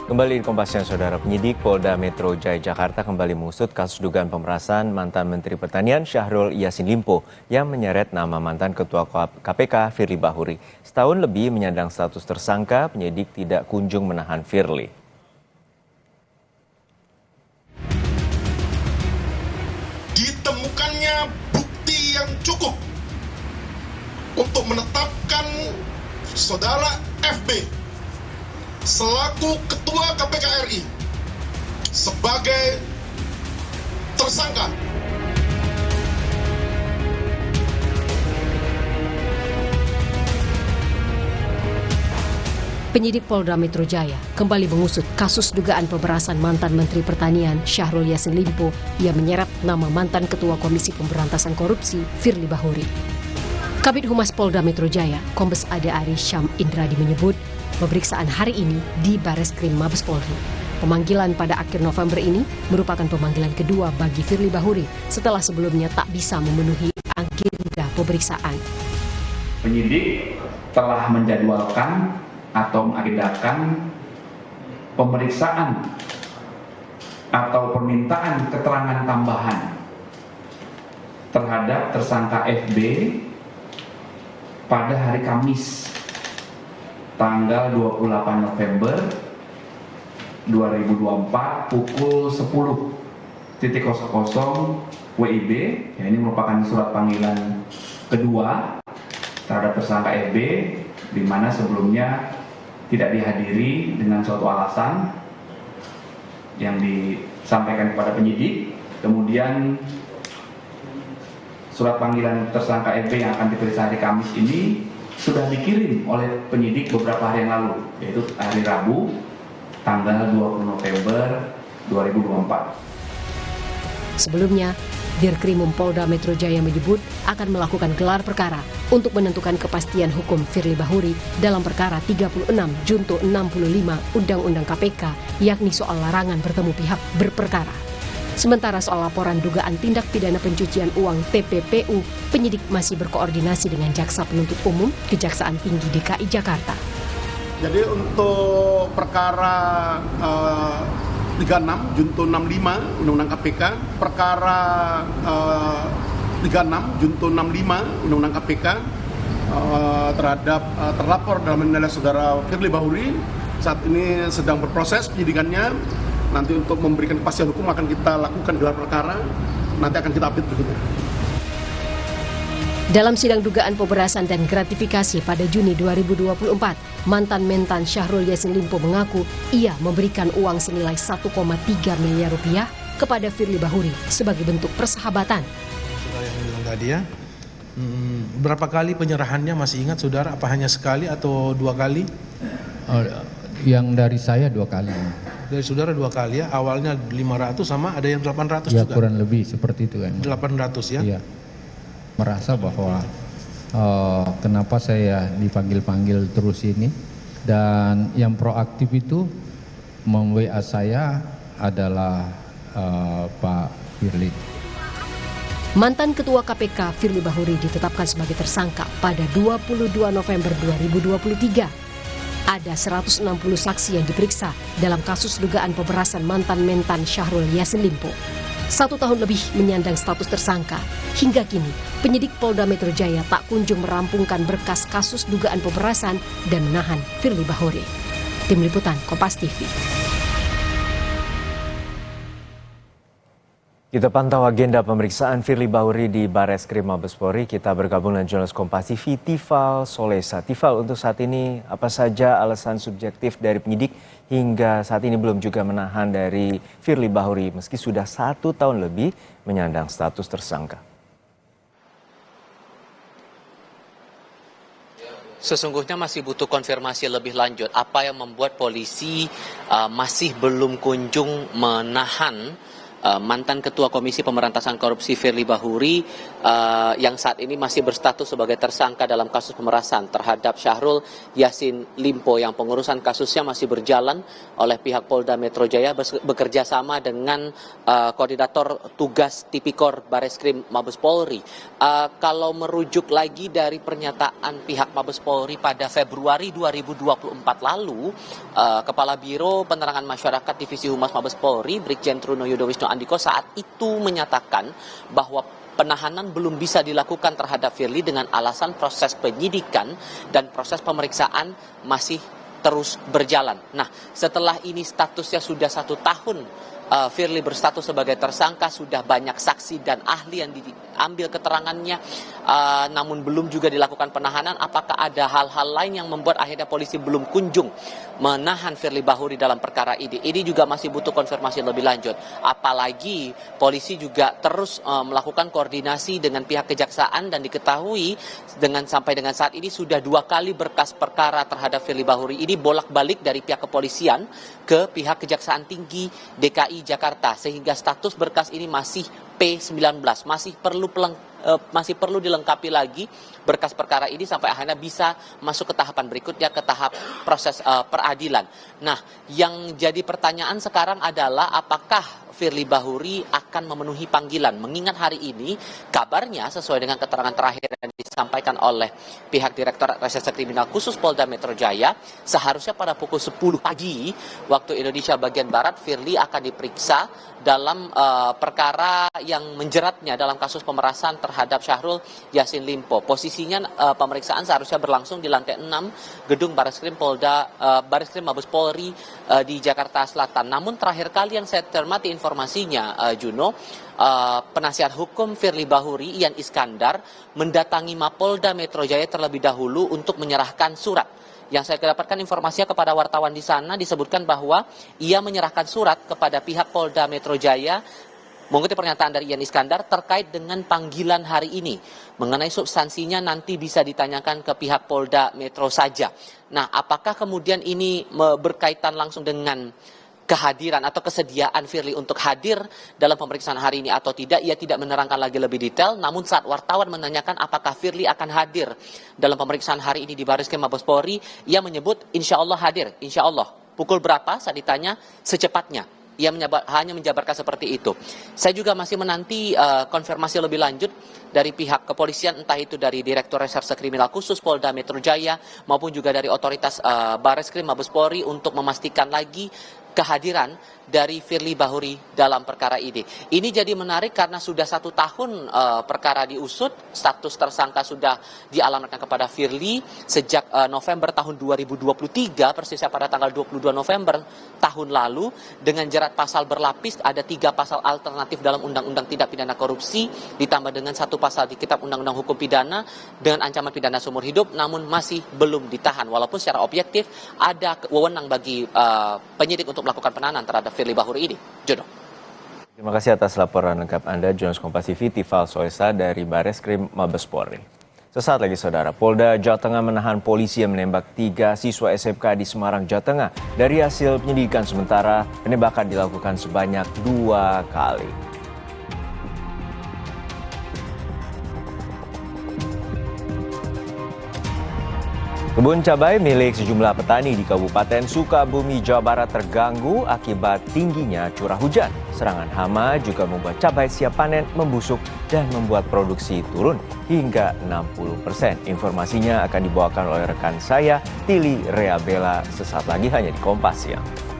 Kembali di Kompas Siang, Saudara. Penyidik Polda Metro Jaya Jakarta kembali mengusut kasus dugaan pemerasan mantan Menteri Pertanian Syahrul Yassin Limpo yang menyeret nama mantan Ketua KPK Firly Bahuri. Setahun lebih menyandang status tersangka, penyidik tidak kunjung menahan Firly. Ditemukannya bukti yang cukup untuk menetapkan saudara FB selaku Ketua KPK RI sebagai tersangka. Penyidik Polda Metro Jaya kembali mengusut kasus dugaan pemerasan mantan Menteri Pertanian Syahrul Yassin Limpo yang menyeret nama mantan Ketua Komisi Pemberantasan Korupsi Firly Bahuri. Kabid Humas Polda Metro Jaya, Kombes Ade Ari Syam Indradi menyebut pemeriksaan hari ini di Bareskrim Mabes Polri. Pemanggilan pada akhir November ini merupakan pemanggilan kedua bagi Firly Bahuri setelah sebelumnya tak bisa memenuhi agenda pemeriksaan. Penyidik telah menjadwalkan atau mengagendakan pemeriksaan atau permintaan keterangan tambahan terhadap tersangka FB pada hari Kamis tanggal 28 November 2024 pukul 10.00 WIB. Ya, ini merupakan surat panggilan kedua terhadap tersangka FB, di mana sebelumnya tidak dihadiri dengan suatu alasan yang disampaikan kepada penyidik. Kemudian surat panggilan tersangka FB yang akan diperiksa hari Kamis ini sudah dikirim oleh penyidik beberapa hari yang lalu, yaitu hari Rabu tanggal 20 November 2024. Sebelumnya, Dirkrimum Polda Metro Jaya menyebut akan melakukan gelar perkara untuk menentukan kepastian hukum Firly Bahuri dalam perkara 36 Junto 65 Undang-Undang KPK, yakni soal larangan bertemu pihak berperkara. Sementara soal laporan dugaan tindak pidana pencucian uang TPPU, penyidik masih berkoordinasi dengan Jaksa Penuntut Umum Kejaksaan Tinggi DKI Jakarta. Jadi untuk perkara 36 Junto 65 Undang-Undang KPK, perkara 36 Junto 65 Undang-Undang KPK terhadap terlapor dalam adalah saudara Firly Bahuri saat ini sedang berproses penyidikannya. Nanti untuk memberikan kepastian hukum akan kita lakukan gelar perkara, nanti akan kita update berikutnya. Dalam sidang dugaan pemerasan dan gratifikasi pada Juni 2024, mantan Mentan Syahrul Yassin Limpo mengaku ia memberikan uang senilai 1,3 miliar rupiah kepada Firly Bahuri sebagai bentuk persahabatan. Saudara yang bilang tadi ya, berapa kali penyerahannya masih ingat saudara? Apa hanya sekali atau dua kali? Yang dari saya 2 kali. Dari saudara 2 kali ya, awalnya 500 sama ada yang 800 ya, juga? Ya kurang lebih seperti itu kan. 800 ya? Iya. Merasa bahwa kenapa saya dipanggil-panggil terus ini, dan yang proaktif itu mem-WA saya adalah Pak Firly. Mantan Ketua KPK Firly Bahuri ditetapkan sebagai tersangka pada 22 November 2023. Ada 160 saksi yang diperiksa dalam kasus dugaan pemerasan mantan Mentan Syahrul Yassin Limpo. 1 tahun lebih menyandang status tersangka. Hingga kini, penyidik Polda Metro Jaya tak kunjung merampungkan berkas kasus dugaan pemerasan dan menahan Firly Bahuri. Tim Liputan Kompas TV. Kita pantau agenda pemeriksaan Firly Bahuri di Bareskrim Mabes Polri. Kita bergabung dengan jurnalis Kompas TV, Tifal Solesa. Tifal, untuk saat ini apa saja alasan subjektif dari penyidik hingga saat ini belum juga menahan dari Firly Bahuri meski sudah 1 tahun lebih menyandang status tersangka? Sesungguhnya masih butuh konfirmasi lebih lanjut. Apa yang membuat polisi masih belum kunjung menahan mantan Ketua Komisi Pemberantasan Korupsi Firly Bahuri yang saat ini masih berstatus sebagai tersangka dalam kasus pemerasan terhadap Syahrul Yassin Limpo yang pengurusan kasusnya masih berjalan oleh pihak Polda Metro Jaya bekerja sama dengan Koordinator Tugas Tipikor Bareskrim Mabes Polri. Kalau merujuk lagi dari pernyataan pihak Mabes Polri pada Februari 2024 lalu, Kepala Biro Penerangan Masyarakat Divisi Humas Mabes Polri Brigjen Truno Yudowisno Andiko saat itu menyatakan bahwa penahanan belum bisa dilakukan terhadap Firly dengan alasan proses penyidikan dan proses pemeriksaan masih terus berjalan. Nah, setelah ini statusnya sudah 1 tahun, Firly berstatus sebagai tersangka, sudah banyak saksi dan ahli yang diambil keterangannya, namun belum juga dilakukan penahanan. Apakah ada hal-hal lain yang membuat akhirnya polisi belum kunjung menahan Firly Bahuri dalam perkara ini? Ini juga masih butuh konfirmasi lebih lanjut. Apalagi polisi juga terus melakukan koordinasi dengan pihak kejaksaan dan diketahui sampai dengan saat ini sudah 2 kali berkas perkara terhadap Firly Bahuri ini bolak-balik dari pihak kepolisian ke pihak Kejaksaan Tinggi DKI Jakarta, sehingga status berkas ini masih P19, masih perlu dilengkapi lagi berkas perkara ini sampai akhirnya bisa masuk ke tahapan berikutnya, ke tahap proses peradilan. Nah, yang jadi pertanyaan sekarang adalah apakah Firly Bahuri akan memenuhi panggilan, mengingat hari ini kabarnya sesuai dengan keterangan terakhir yang disampaikan oleh pihak Direktorat Reserse Kriminal Khusus Polda Metro Jaya, seharusnya pada pukul 10 pagi waktu Indonesia bagian Barat Firly akan diperiksa dalam perkara yang menjeratnya dalam kasus pemerasan terhadap Syahrul Yassin Limpo. Posisinya pemeriksaan seharusnya berlangsung di lantai 6 gedung Bareskrim Mabes Polri di Jakarta Selatan. Namun terakhir kali yang saya cermati informasinya, Juno, penasihat hukum Firly Bahuri Ian Iskandar mendatangi Mapolda Metro Jaya terlebih dahulu untuk menyerahkan surat. Yang saya dapatkan informasinya kepada wartawan di sana disebutkan bahwa ia menyerahkan surat kepada pihak Polda Metro Jaya mengutip pernyataan dari Ian Iskandar terkait dengan panggilan hari ini. Mengenai substansinya nanti bisa ditanyakan ke pihak Polda Metro saja. Nah, apakah kemudian ini berkaitan langsung dengan kehadiran atau kesediaan Firly untuk hadir dalam pemeriksaan hari ini atau tidak, ia tidak menerangkan lagi lebih detail. Namun saat wartawan menanyakan apakah Firly akan hadir dalam pemeriksaan hari ini di Bareskrim Mabes Polri, ia menyebut insya Allah hadir, insya Allah. Pukul berapa saat ditanya? Secepatnya. Ia hanya menjabarkan seperti itu. Saya juga masih menanti konfirmasi lebih lanjut dari pihak kepolisian, entah itu dari Direktur Reserse Kriminal Khusus Polda Metro Jaya maupun juga dari otoritas Bareskrim Mabes Polri untuk memastikan lagi kehadiran dari Firly Bahuri dalam perkara ini. Ini jadi menarik karena sudah 1 tahun perkara diusut, status tersangka sudah dialamatkan kepada Firly sejak November tahun 2023, persisnya pada tanggal 22 November tahun lalu, dengan jerat pasal berlapis, ada 3 pasal alternatif dalam Undang-Undang Tindak Pidana Korupsi, ditambah dengan 1 pasal di Kitab Undang-Undang Hukum Pidana dengan ancaman pidana seumur hidup, namun masih belum ditahan. Walaupun secara objektif ada wewenang bagi penyidik untuk melakukan penahanan terhadap Firly Bahuri ini. Jono. Terima kasih atas laporan lengkap Anda, Jurnalis Kompas TV Tifal Soesa dari Bareskrim Mabes Polri. Sesaat lagi saudara, Polda Jawa Tengah menahan polisi yang menembak 3 siswa SMK di Semarang, Jawa Tengah. Dari hasil penyidikan sementara, penembakan dilakukan sebanyak 2 kali. Kebun cabai milik sejumlah petani di Kabupaten Sukabumi, Jawa Barat terganggu akibat tingginya curah hujan. Serangan hama juga membuat cabai siap panen membusuk dan membuat produksi turun hingga 60%. Informasinya akan dibawakan oleh rekan saya, Tili Reabella, sesaat lagi hanya di Kompas Siang.